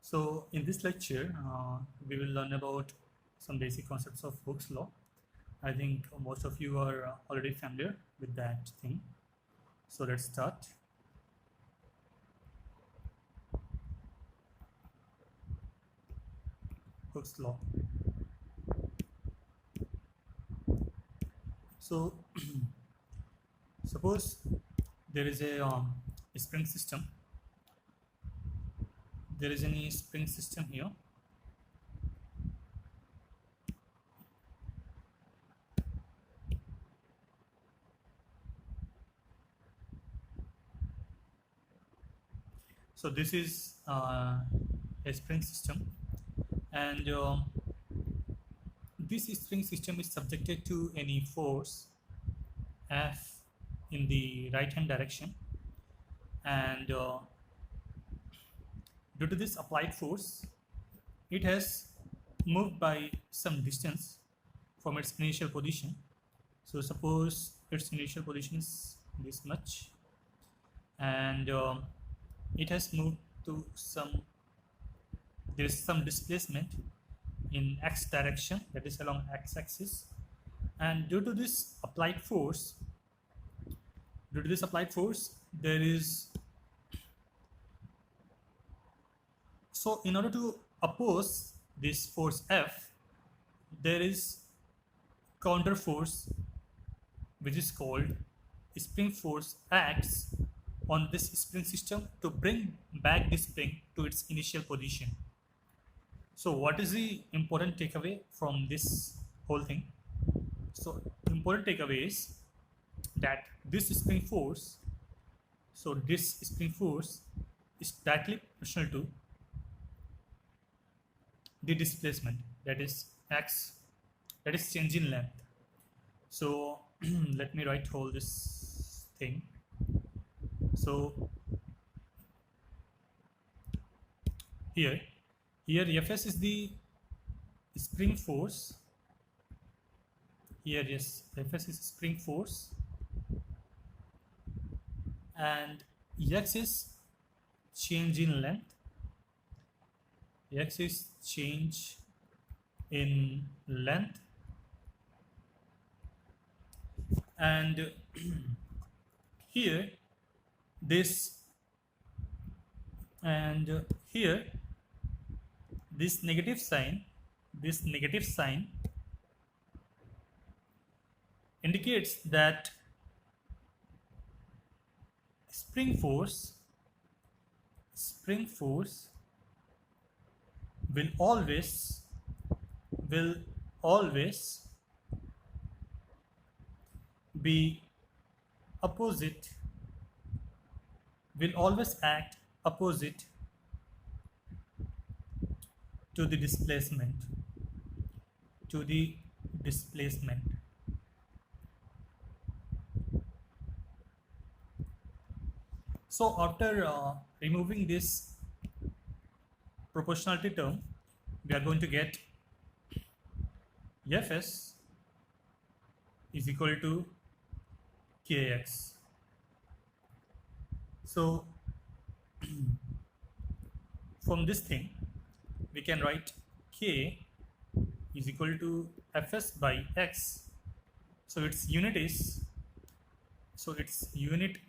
So in this lecture, we will learn about some basic concepts of Hooke's law. I think most of you are already familiar with that thing. So let's start. Hooke's law. So suppose there is a spring system. There is any spring system here. So this is a spring system, and this spring system is subjected to any force F in the right hand direction, and due to this applied force, it has moved by some distance from its initial position. So suppose its initial position is this much, and it has moved to there is some displacement in x direction, that is along x-axis, and due to this applied force, there is, so in order to oppose this force F, there is counter force which is called spring force acts on this spring system to bring back the spring to its initial position. So what is the important takeaway from this whole thing? So important takeaway is that this spring force is directly proportional to the displacement, that is x, that is change in length. So let me write all this thing. So here Fs is the spring force. Here, yes, Fs is spring force, and x is change in length. X is change in length, and here this, and here this negative sign indicates that spring force will always be opposite, will always act opposite to the displacement. So after removing this proportionality term, we are going to get Fs is equal to Kx. So from this thing we can write K is equal to Fs by x. So its unit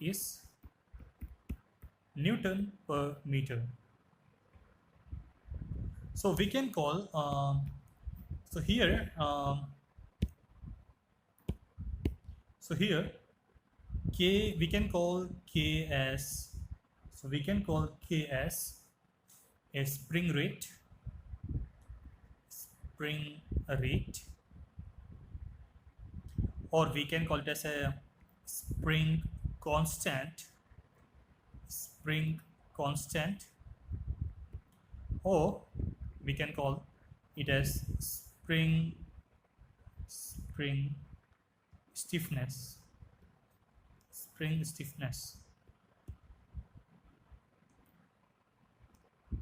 is Newton per meter. So we can call here K, we can call K as, a spring rate, or we can call it as a spring constant, or we can call it as spring stiffness.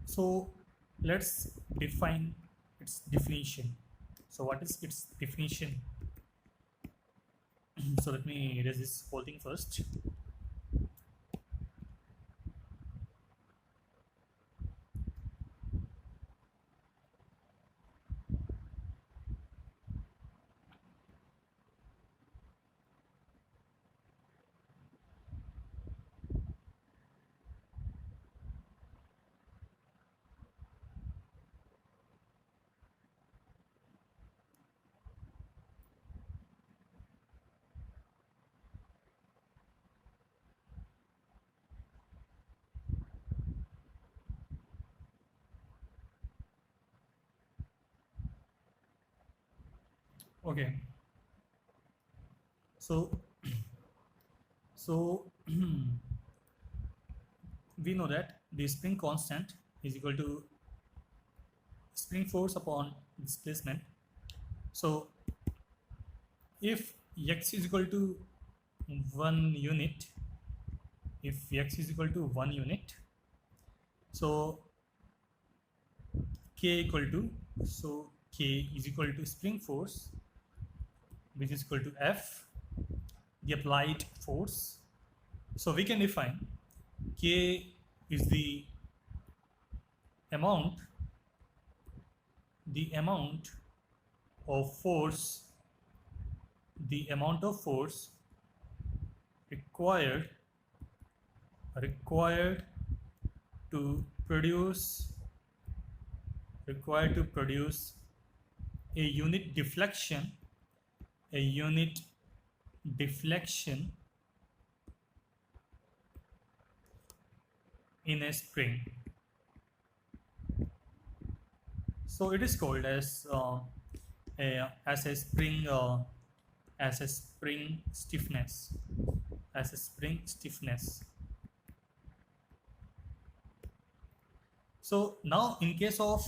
So let's define its definition. So what is its definition? So let me erase this whole thing first. Okay, so so we know that the spring constant is equal to spring force upon displacement. So if x is equal to 1 unit, if x is equal to 1 unit, so k equal to, so k is equal to spring force, which is equal to F, the applied force. So we can define k is amount the amount of force the amount of force required required to produce a unit deflection in a spring. So it is called as as a spring stiffness, as a spring stiffness. So now in case of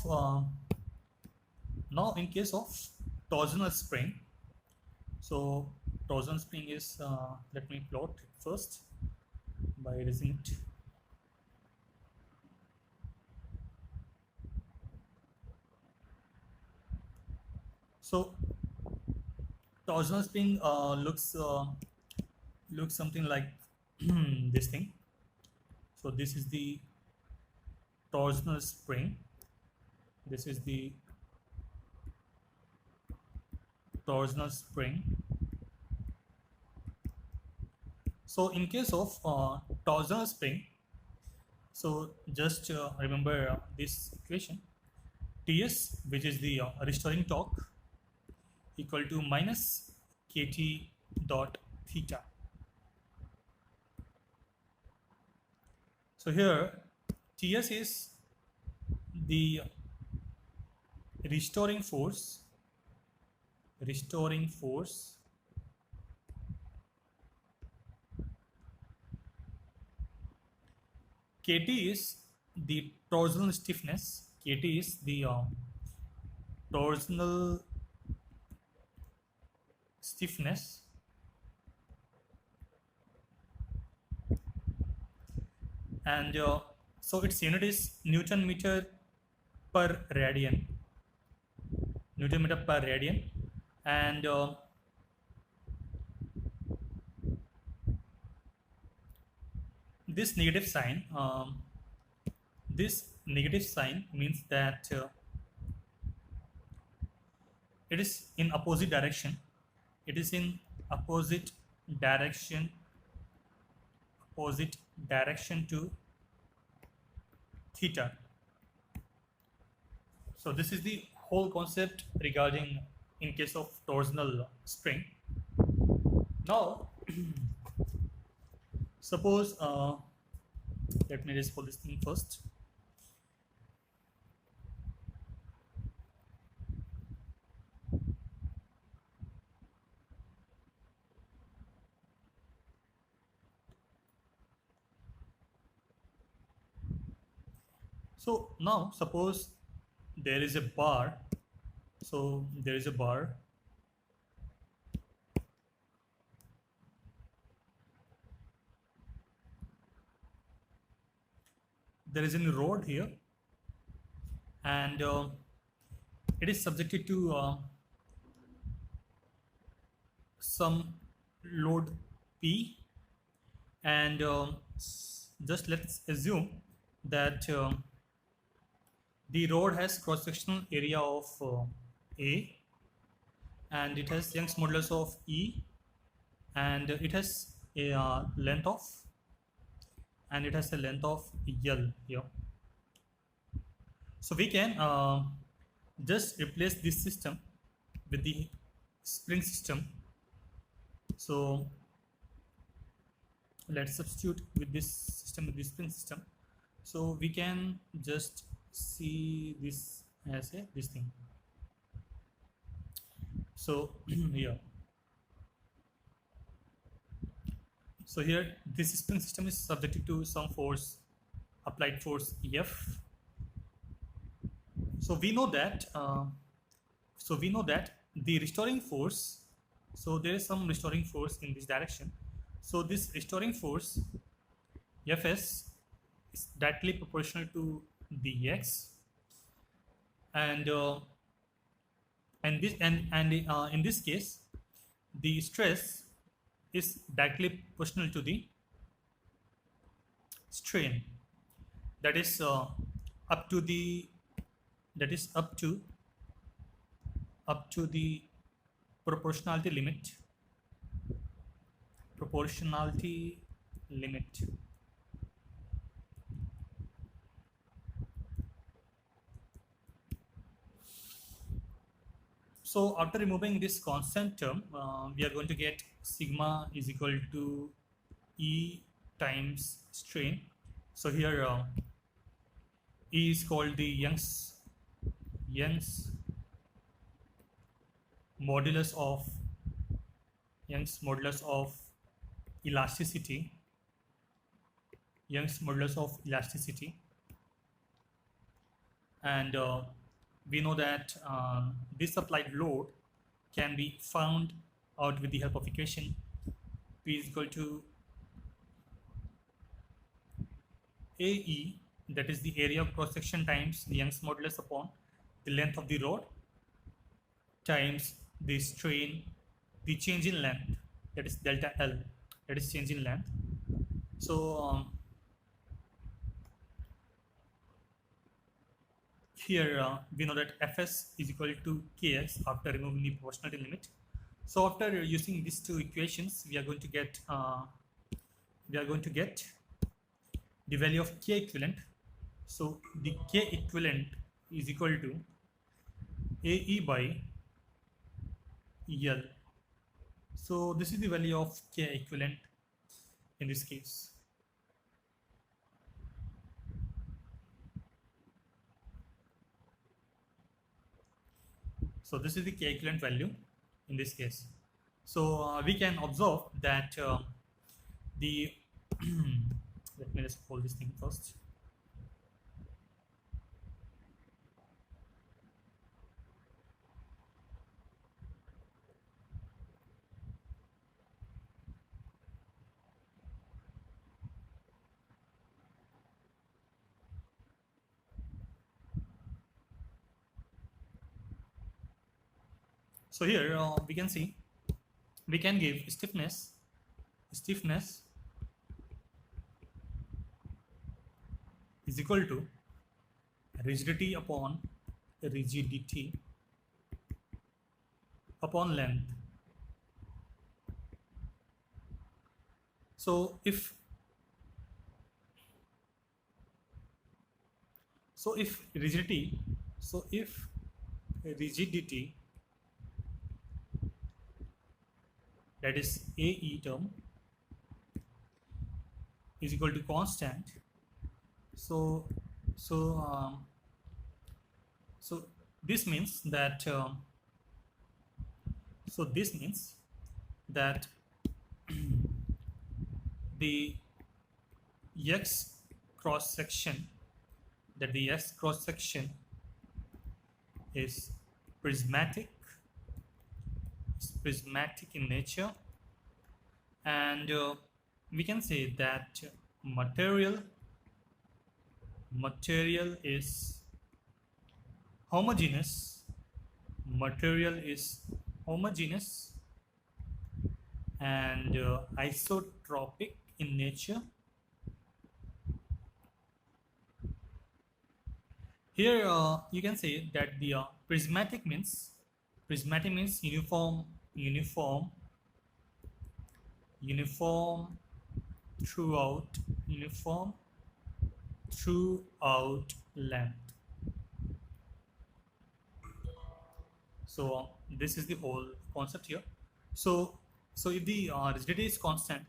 torsional spring, so torsional spring is let me plot it first by erasing it. So torsional spring looks something like this thing. So this is the torsional spring. This is the torsional spring. So in case of torsional spring, so just remember this equation: Ts, which is the restoring torque, equal to minus kt dot theta. So here Ts is the restoring force Kt is the torsional stiffness. Kt is the torsional stiffness, and so its unit is Newton meter per radian. Newton meter per radian, and this negative sign means that it is in opposite direction. It is in opposite direction to theta. So this is the whole concept regarding in case of torsional spring. Now suppose let me just pull this thing first. So now suppose there is a bar. So there is a bar. There is a road here, and it is subjected to some load P, and just let's assume that the road has cross-sectional area of A, and it has Young's modulus of E, and it has a length of L here. So we can just replace this system with the spring system. So let's substitute with this system, with the spring system. So we can just see this as this thing. So here, so here this spring system is subjected to some force, applied force F. So we know that the restoring force, so there is some restoring force in this direction. So this restoring force Fs is directly proportional to the x, and in this case the stress is directly proportional to the strain, that is up to the that is up to the proportionality limit. So after removing this constant term, we are going to get sigma is equal to E times strain. So here E is called the Young's modulus of elasticity. Young's modulus of elasticity, and we know that this applied load can be found out with the help of equation P is equal to AE, that is the area of cross section, times the Young's modulus upon the length of the rod times the strain, the change in length, that is delta L, that is change in length. So here we know that Fs is equal to Kx after removing the proportionality limit. So after using these two equations, we are going to get the value of K equivalent. So the K equivalent is equal to AE by L. So this is the value of K equivalent in this case. So this is the K equivalent value in this case. So we can observe that the let me just hold this thing first. So here we can see we can give stiffness is equal to rigidity upon length. So if rigidity that is AE term is equal to constant, so this means that the X cross section is prismatic in nature, and we can say that material is homogeneous. And isotropic in nature. Here you can say that the prismatic means uniform throughout length. So this is the whole concept here. So if the rigidity is constant,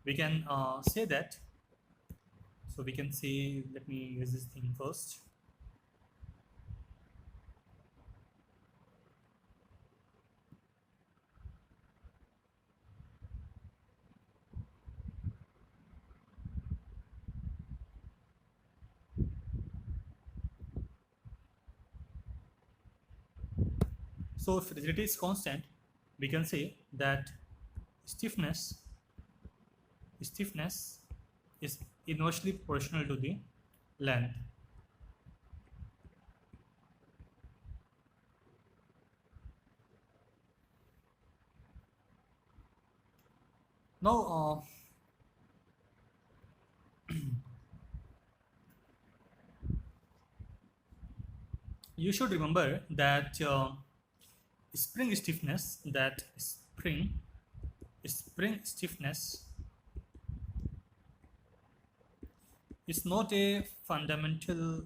we can say that. So we can say, let me use this thing first. So if rigidity is constant, we can say that stiffness is inversely proportional to the length. Now you should remember that spring stiffness that spring stiffness is not a fundamental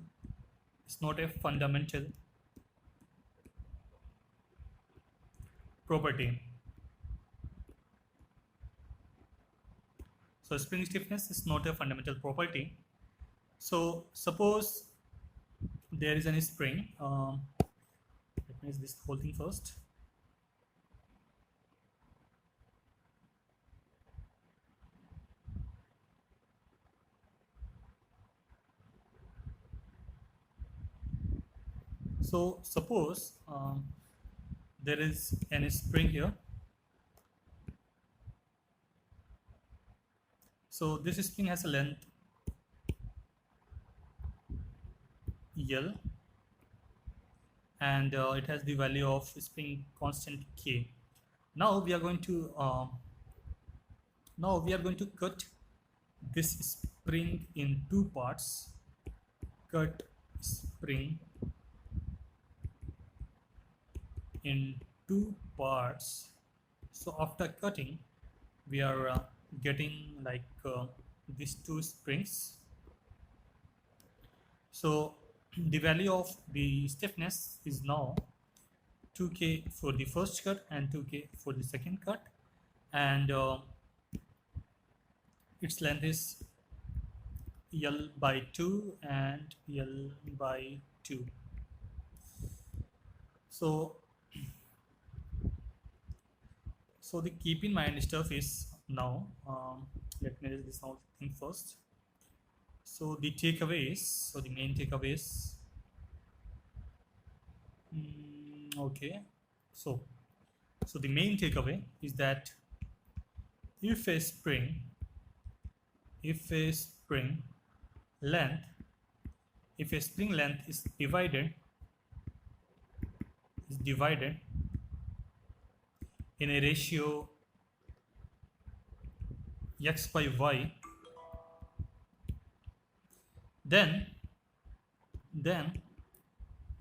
property. So spring stiffness is not a fundamental property. So suppose there is any spring. Let me use this whole thing first. So suppose there is any spring here. So this spring has a length L, and it has the value of spring constant K. Now we are going to cut this spring in two parts. Cut spring in two parts. So after cutting, we are getting like these two springs. So the value of the stiffness is now 2K for the first cut and 2K for the second cut, and its length is L by 2 and L by 2. So the keep in mind stuff is now, let me read this whole thing first. So the takeaways, so the main takeaways, okay, so the main takeaway is that if a spring length is divided in a ratio x by y, then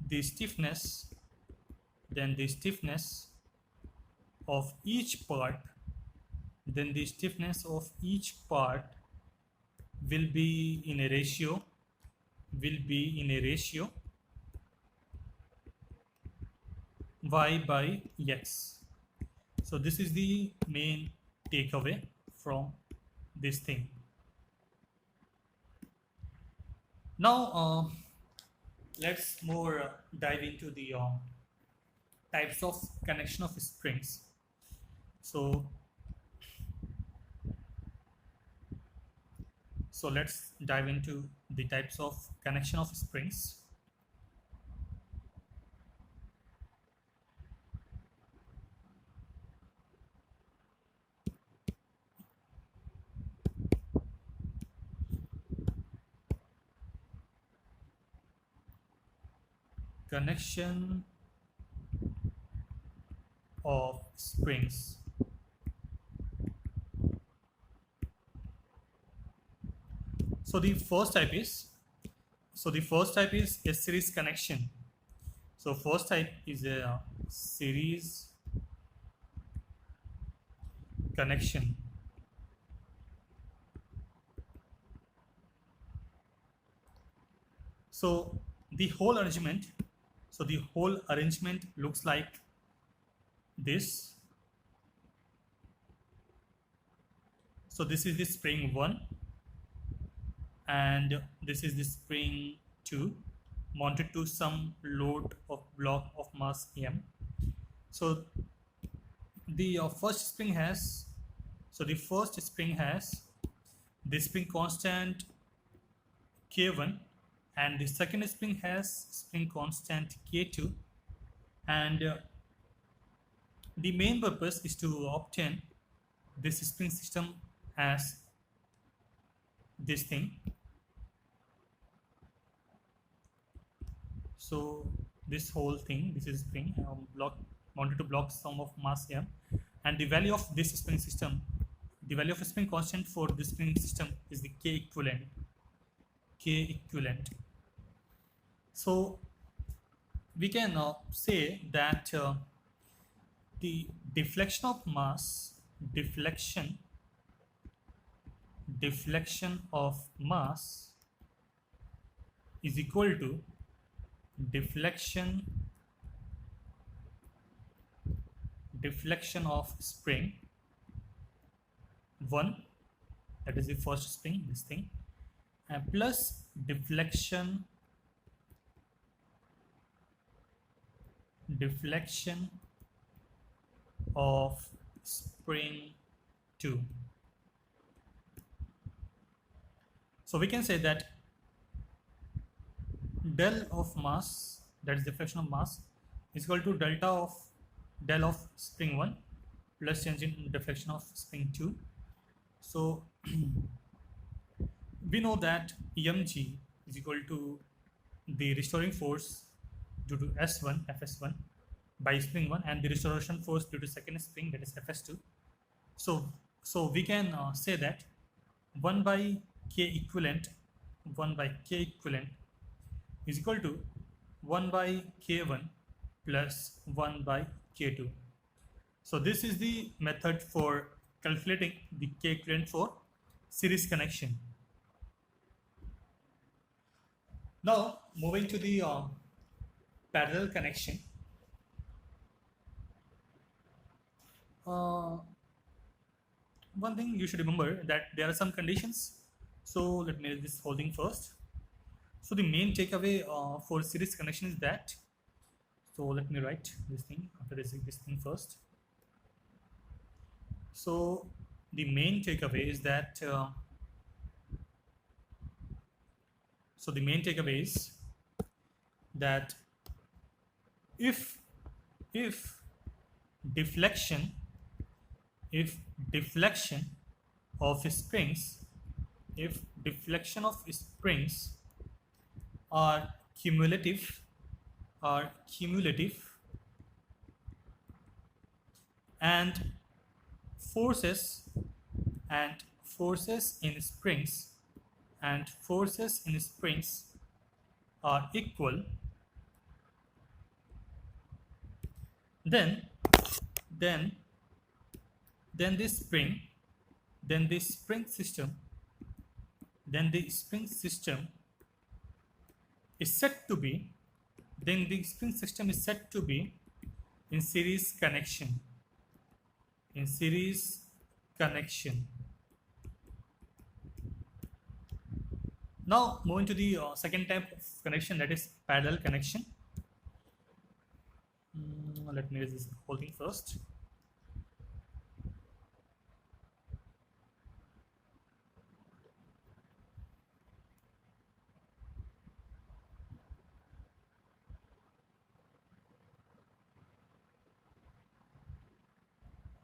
the stiffness of each part will be in a ratio y by x. So this is the main takeaway from this thing. Now let's more dive into the types of connection of springs. So let's dive into the types of connection of springs. Connection of springs. So the first type is a series connection. So first type is a series connection. So the whole arrangement looks like this. So this is the spring 1 and this is the spring 2 mounted to some load of block of mass m. So the first spring has the spring constant K1, and the second spring has spring constant K2, and the main purpose is to obtain this spring system as this thing. So this whole thing, this is spring block wanted to block some of mass here, and the value of this spring system, the value of a spring constant for this spring system is the K equivalent. K equivalent. So we can say that the deflection of mass, deflection of mass is equal to deflection of spring 1, that is the first spring, this thing, and plus deflection of spring 2. So we can say that del of mass, that is deflection of mass, is equal to delta of del of spring 1 plus change in deflection of spring 2. So we know that mg is equal to the restoring force due to S1, Fs1 by spring 1, and the restoration force due to second spring, that is Fs2. So we can say that 1 by K equivalent is equal to 1 by K1 plus 1 by K2. So this is the method for calculating the K equivalent for series connection. Now moving to the parallel connection. One thing you should remember that there are some conditions. So let me read this whole thing first. So the main takeaway for series connection is that, so let me write this thing after this thing first. So the main takeaway is that if deflection of springs are cumulative and forces in springs are equal, then the spring system is said to be in series connection. Now moving to the second type of connection, that is parallel connection. Let me erase this whole thing first.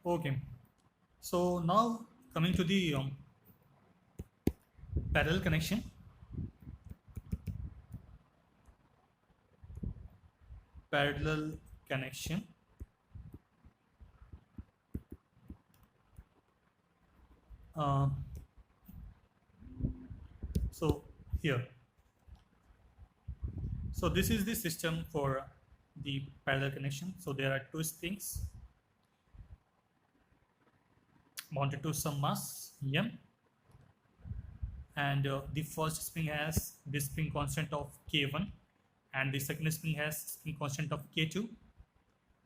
Okay, so now coming to the parallel connection. So here, so this is the system for the parallel connection. So there are two springs mounted to some mass m, and the first spring has this spring constant of K1 and the second spring has spring constant of K2.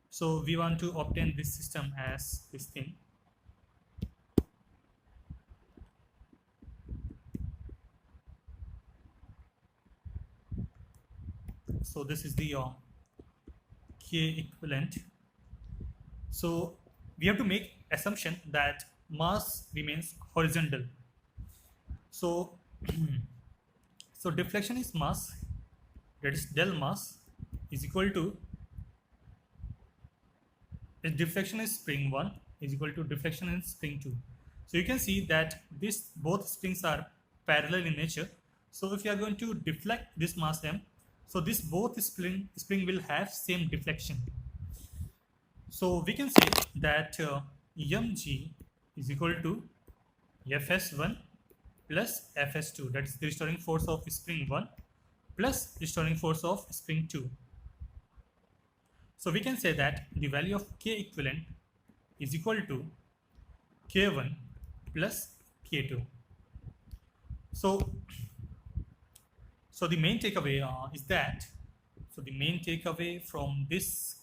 So we want to obtain this system as this thing. So this is the K equivalent. So we have to make assumption that mass remains horizontal. So so deflection is mass, that is del mass is equal to if deflection is spring 1 is equal to deflection in spring 2. So you can see that this both springs are parallel in nature. So if you are going to deflect this mass m, so this both spring will have same deflection. So we can say that mg is equal to fs1 plus fs2, that is the restoring force of spring 1 plus restoring force of spring 2. So we can say that the value of K equivalent is equal to K1 plus K2. So the main takeaway is that, so the main takeaway from this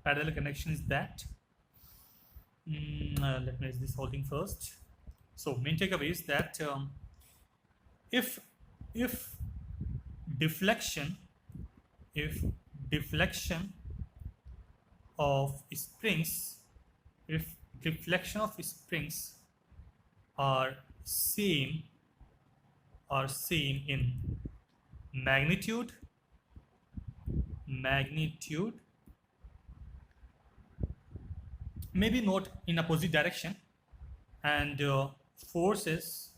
parallel connection is that, let me raise this whole thing first. So main takeaway is that if deflection of springs, if deflection of springs are same in magnitude, maybe not in opposite direction, and forces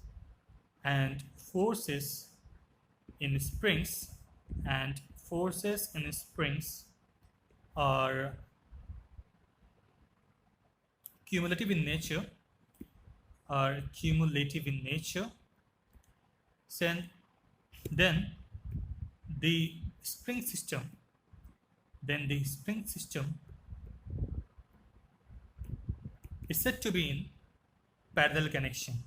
in springs are cumulative in nature, then the spring system is said to be in parallel connection.